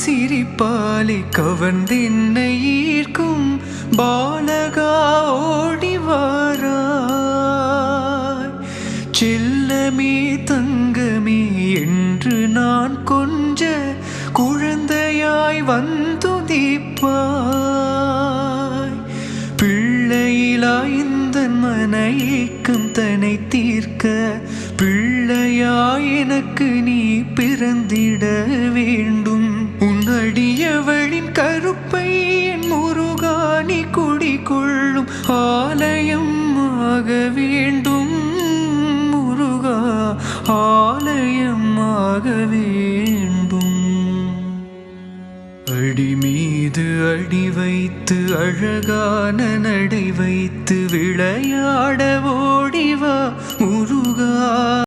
சிரிப்பாலே கவர்ந்தென்னை ஈர்க்கும் பாலகா ஓடிவாராய். செல்லமே தங்கமே என்று நான் கொஞ்ச குழந்தையாய் வந்துதிப்பாய். பிள்ளையிலா இந்த மன ஏக்கம் தன்னை தீர்க்க பிள்ளையாய் எனக்கு நீ பிறந்திட வேண்டும். உன்னடியவளின் கருப்பை என் முருகா நீ குடிகொள்ளும் ஆலயம் ஆக வேண்டும். முருகா ஆலயம் ஆக வேண்டும். அடி மீது அடி வைத்து அழகான நடை வைத்து விளையாட ஓடிவா முருகா.